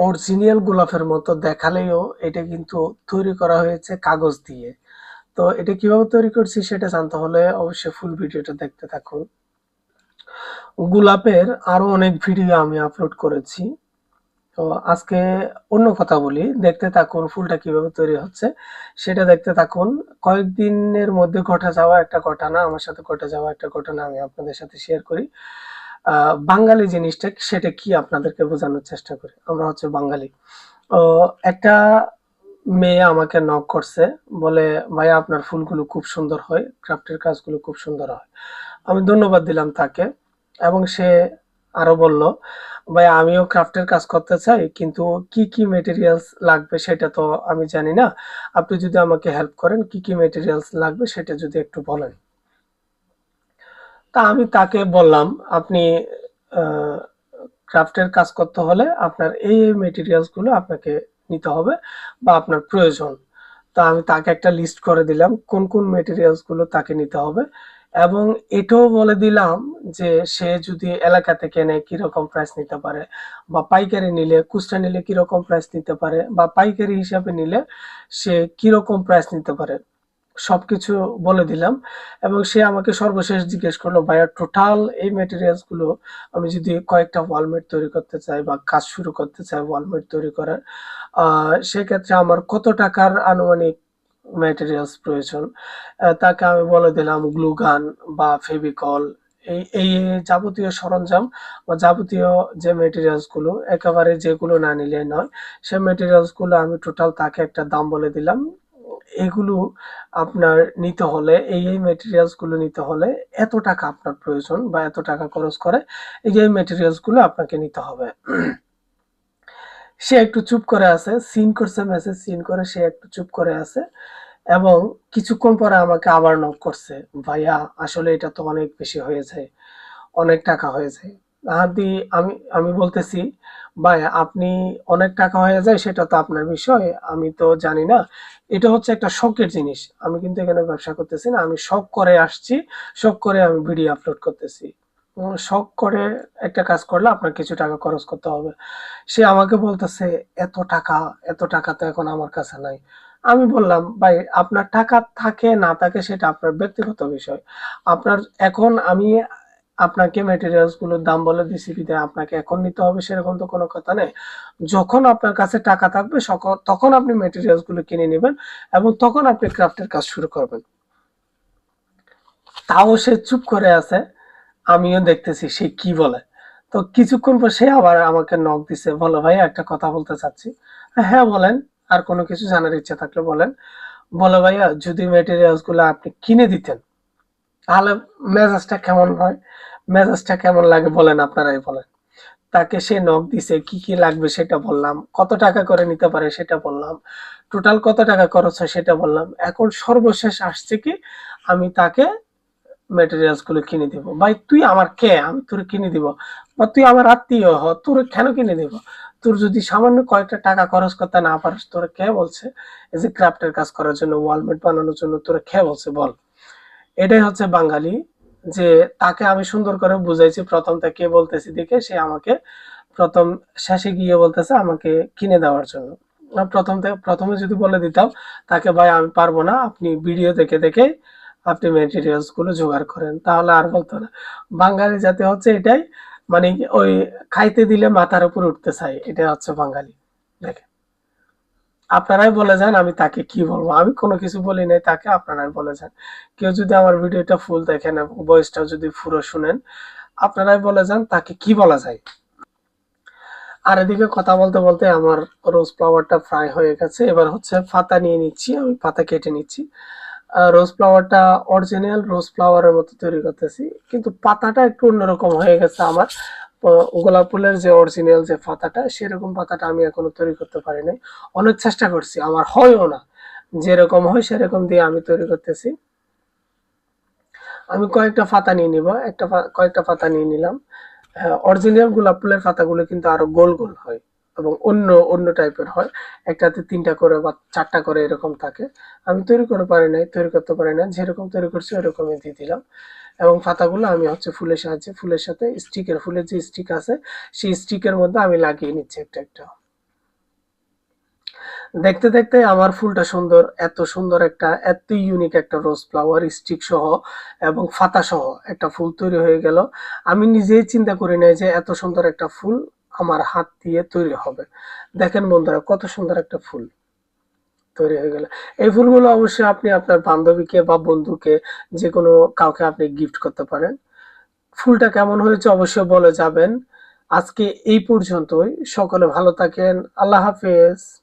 Original গোলাপের মতো দেখালেও এটা কিন্তু তৈরি করা হয়েছে কাগজ দিয়ে। তো এটা কিভাবে তৈরি করছি সেটা জানতে হলে অবশ্যই ফুল ভিডিওটা দেখতে থাকুন। গোলাপের আরো অনেক ভিডিও আমি আপলোড করেছি। তো আজকে অন্য কথা বলি, দেখতে থাকুন ফুলটা কিভাবে তৈরি হচ্ছে সেটা দেখতে থাকুন। কয়েকদিনের মধ্যে ঘটে যাওয়া একটা ঘটনা, আমার সাথে ঘটে যাওয়া একটা ঘটনা আমি আপনাদের সাথে শেয়ার করি। বাঙালি জিনিসটা সেটা কি আপনাদেরকে বোঝানোর চেষ্টা করি। আমরা হচ্ছে বাঙালি। ও একটা মেয়ে আমাকে নক করছে, বলে ভাইয়া আপনার ফুলগুলো খুব সুন্দর হয়, ক্রাফটের কাজগুলো খুব সুন্দর হয়। আমি ধন্যবাদ দিলাম তাকে, এবং সে আরো বলল ভাইয়া আমিও ক্রাফটের কাজ করতে চাই, কিন্তু কি কি মেটেরিয়ালস লাগবে সেটা তো আমি জানি না, আপনি যদি আমাকে হেল্প করেন কি কি মেটেরিয়ালস লাগবে সেটা যদি একটু বলেন। তা আমি তাকে বললাম আপনি ক্রাফটের কাজ করতে হলে আপনার এই মেটেরিয়ালস গুলো আপনাকে নিতে হবে বা আপনার প্রয়োজন। তা আমি তাকে একটা লিস্ট করে দিলাম কোন কোন মেটেরিয়ালস গুলো তাকে নিতে হবে, এবং এটাও বলে দিলাম যে সে যদি এলাকা থেকে নেয় কিরকম প্রাইস নিতে পারে, বা পাইকারি নিলে খুচরা নিলে কিরকম প্রাইস নিতে পারে, বা পাইকারি হিসাবে নিলে সে কিরকম প্রাইস নিতে পারে, সবকিছু বলে দিলাম। এবং সে আমাকে সর্বশেষ জিজ্ঞেস করলো ভাইয়া টোটাল এই মেটেরিয়ালস গুলো আমি যদি কয়েকটা ওয়ালমেট তৈরি করতে চাই বা কাজ শুরু করতে চাই ওয়ালমেট তৈরি করার, সেক্ষেত্রে আমার কত টাকার আনুমানিক ম্যাটেরিয়ালস প্রয়োজন। তাকে আমি বলে দিলাম গ্লু গান বা ফেভিকল, এই যাবতীয় সরঞ্জাম বা যাবতীয় যে মেটেরিয়ালস গুলো একেবারে যেগুলো না নিলে নয়, সে মেটেরিয়ালস গুলো আমি টোটাল তাকে একটা দাম বলে দিলাম। এগুলো আপনার নিতে হলে এই মেটেরিয়ালস গুলো নিতে হলে এত টাকা আপনার প্রয়োজন বা এত টাকা খরচ করে এই মেটেরিয়ালস গুলো আপনাকে নিতে হবে। সে একটু চুপ করে আছে, সিন করছে, মেসেজ সিন করে সে একটু চুপ করে আছে, এবং কিছুক্ষণ পরে আমাকে আবার নক করছে, ভাইয়া আসলে এটা তো অনেক বেশি হয়ে যায়, অনেক টাকা হয়ে যায়। হাদি আমি আমি বলতেছি ভাই আপনি অনেক টাকা হয়ে যায় সেটা তো আপনার বিষয়, আমি তো জানি না, এটা হচ্ছে একটা শখের জিনিস, আমি কিন্তু এখানে ব্যবসা করতেছি না, আমি শখ করে আসছি, শখ করে আমি ভিডিও আপলোড করতেছি। শখ করে একটা কাজ করলে আপনার কিছু টাকা খরচ করতে হবে। সে আমাকে বলতেছে এত টাকা, এত টাকা তো এখন আমার কাছে নাই। আমি বললাম ভাই আপনার টাকা থাকে না থাকে সেটা আপনার ব্যক্তিগত বিষয়, আপনার এখন আমি আপনাকে ম্যাটেরিয়ালস গুলোর দাম বলে দিছি বিধায় আপনাকে এখন নিতে হবে সেরকম তো কোনো কথা নেই। যখন আপনার কাছে টাকা থাকবে তখন আপনি ম্যাটেরিয়ালস গুলো কিনে নেবেন, এবং তখন আপনি ক্রাফটের কাজ শুরু করবেন। তাও সে চুপ করে আছে, আমিও দেখতেছি সে কি বলে। তো কিছুক্ষণ পর সে আবার আমাকে নক দিছে, বলো ভাই একটা কথা বলতে চাচ্ছি। হ্যাঁ বলেন, আর কোনো কিছু জানার ইচ্ছা থাকলে বলেন। বলো ভাইয়া যদি মেটেরিয়ালস গুলো আপনি কিনে দিতেন তাহলে মেজাজটা কেমন হয়, মেজাজটা কেমন লাগে বলেন, আপনারাই বলেন। তাকে সে নক দিছে, কি কি লাগবে সেটা বললাম, কত টাকা করে নিতে পারে সেটা বললাম, টোটাল কত টাকা খরচ হয় সেটা বললাম। এখন সর্বশেষ আসছে কি আমি তাকে মেটেরিয়ালস গুলো কিনে দিব। ভাই তুই আমার কে, আমি তোর কিনে দিব, বা তুই আমার আত্মীয় হ, তোর কেন কিনে দিব? তোর যদি সামান্য কয়েকটা টাকা খরচ করতে না পারিস তোর কে বলছে এই যে ক্রাফটের কাজ করার জন্য ওয়ালমেট বানানোর জন্য তোর কে বলছে বল। এটাই হচ্ছে বাঙালি, যে তাকে আমি সুন্দর করে বুঝাইছি, প্রথম থেকে বলতেছি দেখে সে আমাকে প্রথম শেষে গিয়ে বলতেছে আমাকে কিনে দেওয়ার জন্য। প্রথমে যদি বলে দিতাম তাকে ভাই আমি পারবো না, আপনি ভিডিও দেখে দেখে আপনি মেটেরিয়ালস গুলো জোগাড় করেন, তাহলে আর বলতো না। বাঙালি জাতি হচ্ছে এটাই, মানে ওই খাইতে দিলে মাথার উপর উঠতে চাই, এটা হচ্ছে বাঙালি। দেখেন, আপনারাই বলে যান আমি তাকে কি বলবো, আমি কোনো কিছু বলি নাই তাকে, আপনারাই বলে যান। কেউ যদি আমার ভিডিওটা ফুল দেখেন এবং ভয়েসটাও যদি পুরো শুনেন, আপনারাই বলে যান তাকে কি বলা যায়। আর এদিকে কথা বলতে বলতে আমার রোজ ফ্লাওয়ারটা ফ্রাই হয়ে গেছে, এবার হচ্ছে পাতা নিয়ে নিচ্ছি, আমি পাতা কেটে নিচ্ছি। রোজ ফ্লাওয়ারটা অরিজিনাল রোজ ফ্লাওয়ারের মতো তৈরি করতেছি, কিন্তু পাতাটা একটু অন্যরকম হয়ে গেছে আমার। গোলাপ ফুলের যে অরিজিনাল যে পাতাটা সেরকম পাতাটা আমি এখনো তৈরি করতে পারি নাই, অনেক চেষ্টা করছি আমার হয়ও না, যেরকম হয় সেরকম দিয়ে আমি তৈরি করতেছি। আমি কয়েকটা পাতা নিয়ে নিব, কয়েকটা পাতা নিয়ে নিলাম। হ্যাঁ, অরিজিনাল গোলাপ ফুলের পাতাগুলো কিন্তু আরো গোল গোল হয় এবং অন্য অন্য টাইপের হয়, একটাতে 3টা করে বা 4টা করে এরকম থাকে। আমি তৈরি করতে পারি না, যেরকম তৈরি করছি ওরকমই দিয়ে দিলাম। এবং পাতাগুলো আমি হচ্ছে ফুলের সাহায্যে, ফুলের সাথে ফুলের যে স্টিক আছে সেই স্টিকের মধ্যে আমি লাগিয়ে নিচ্ছি একটা একটা। দেখতে দেখতে আমার ফুলটা সুন্দর, এত সুন্দর একটা, এত ইউনিক একটা রোজ ফ্লাওয়ার স্টিক সহ এবং পাতা সহ একটা ফুল তৈরি হয়ে গেল। আমি নিজেই চিন্তা করি নাই যে এত সুন্দর একটা ফুল আমার হাত দিয়ে তৈরি হবে। দেখেন বন্ধুরা, কত সুন্দর একটা ফুল তৈরি হয়ে গেল। এই ফুলগুলো অবশ্যই আপনি আপনার বান্ধবীকে বা বন্ধুকে, যেকোনো কাউকে আপনি গিফট করতে পারেন। ফুলটা কেমন হয়েছে অবশ্যই বলে যাবেন। আজকে এই পর্যন্তই। সকলে ভালো থাকেন। আল্লাহ হাফেজ।